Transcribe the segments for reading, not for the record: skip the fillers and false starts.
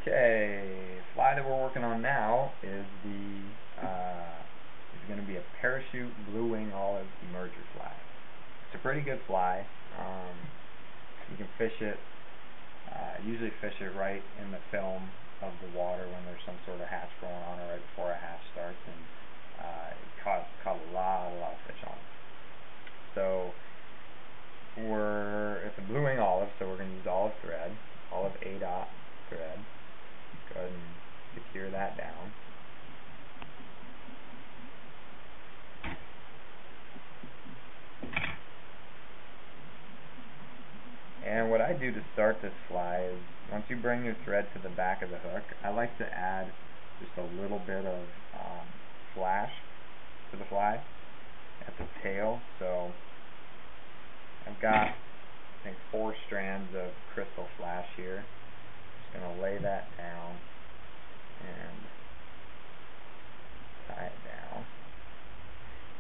Okay, fly that we're working on now is going to be a parachute blue wing olive emerger fly. It's a pretty good fly. You can fish it. Usually fish it right in the film of the water when there's some sort of hatch going on, or right before a hatch starts, and it caught a lot of fish on it. So it's a blue wing olive, so we're going to use olive thread, olive A-dot thread. Go ahead and secure that down. And what I do to start this fly is, once you bring your thread to the back of the hook, I like to add just a little bit of flash to the fly at the tail. So I've got, I think, 4 strands of crystal flash here. Just going to lay that down and tie it down.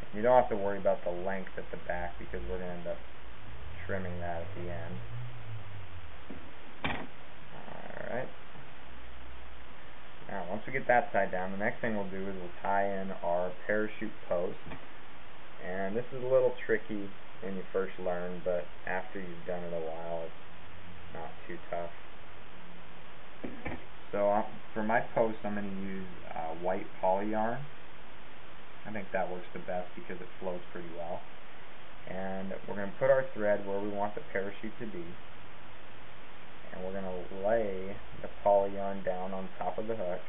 And you don't have to worry about the length at the back, because we're going to end up trimming that at the end. Alright. Now, once we get that tied down, the next thing we'll do is we'll tie in our parachute post. And this is a little tricky when you first learn, but after you've done it a while, it's not too tough. So for my post, I'm going to use white poly yarn. I think that works the best because it flows pretty well. And we're going to put our thread where we want the parachute to be, and we're going to lay the poly yarn down on top of the hook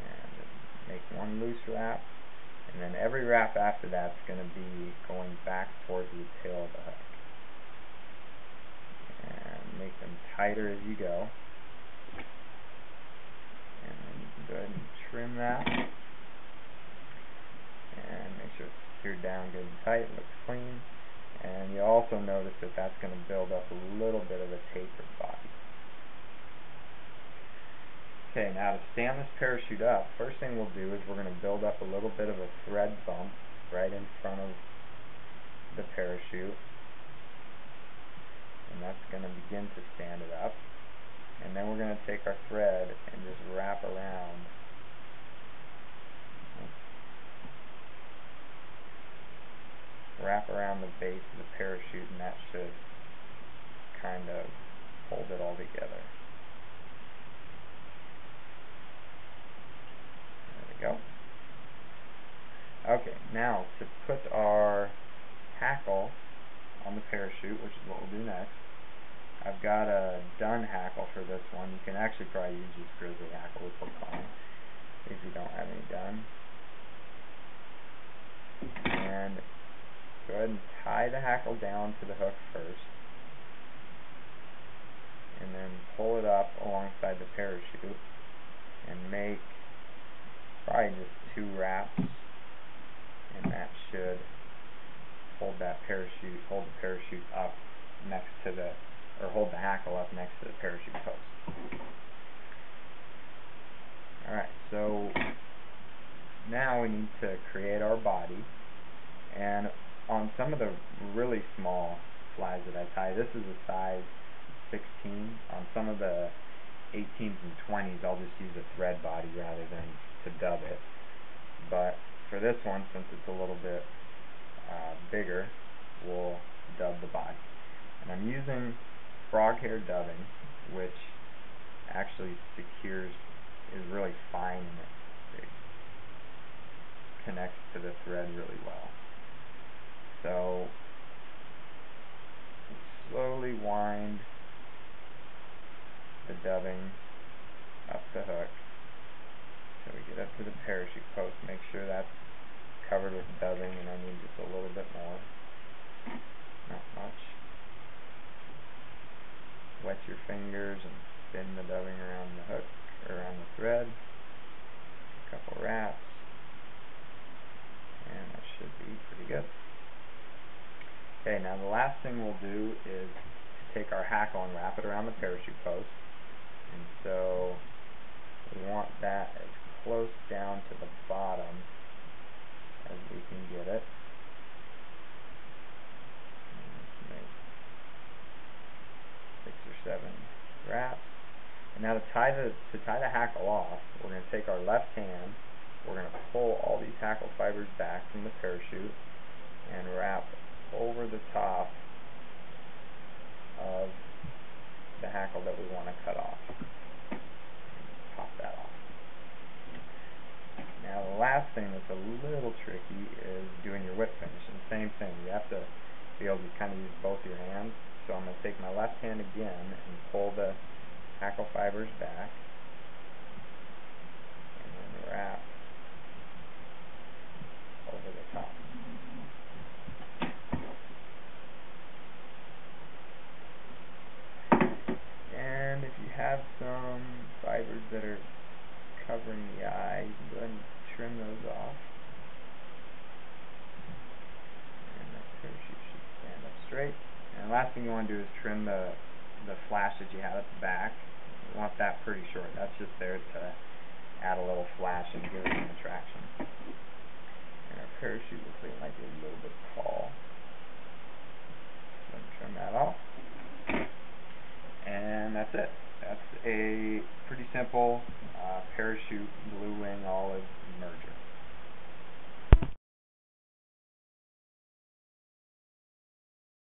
and make one loose wrap, and then every wrap after that's going to be going back towards the tail of the hook, and make them tighter as you go. And then you can go ahead and trim that and make sure it's secured down good and tight, looks clean. And you'll also notice that that's going to build up a little bit of a tapered body. Okay, now to stand this parachute up, first thing we'll do is we're going to build up a little bit of a thread bump right in front of the parachute, and that's going to begin to stand it up. And then we're going to take our thread and just wrap around the base of the parachute, and that should kind of hold it all together. There we go. Okay, now to put our hackle on the parachute, which is what we'll do next, I've got a dun hackle for this one. You can actually probably use just grizzly hackle, which will fine if you don't have any dun. And go ahead and tie the hackle down to the hook first, and then pull it up alongside the parachute and make probably just 2 wraps, and that should hold the parachute up next to the, or hold the hackle up next to the parachute post. Alright, so now we need to create our body. And on some of the really small flies that I tie, this is a size 16. On some of the 18s and 20s, I'll just use a thread body rather than to dub it. But for this one, since it's a little bit bigger, we'll dub the body. And I'm using frog hair dubbing, which actually is really fine, and it connects to the thread really well. So slowly wind the dubbing up the hook till we get up to the parachute post. Make sure that's covered with dubbing, and I need just a little bit more. Not much. Wet your fingers and spin the dubbing around the hook, or around the thread. A couple wraps, and that should be pretty good. Okay, now the last thing we'll do is to take our hackle and wrap it around the parachute post. And so we want that as close down to the bottom as we can get it. Let's make 6 or 7 wraps. And now to tie the hackle off, we're going to take our left hand, we're going to pull all these hackle fibers back from the parachute and wrap over the top of the hackle that we want to cut off. Pop that off. Now the last thing that's a little tricky is doing your whip finish. And same thing, you have to be able to kind of use both your hands. So I'm going to take my left hand again and pull the hackle fibers back and then wrap over the top. And if you have some fibers that are covering the eye, you can go ahead and trim those off. And that parachute should stand up straight. And the last thing you want to do is trim the flash that you have at the back. You want that pretty short. That's just there to add a little flash and give it some attraction. And our parachute looks like it might be a little bit tall. So trim that off. And that's it. That's a pretty simple parachute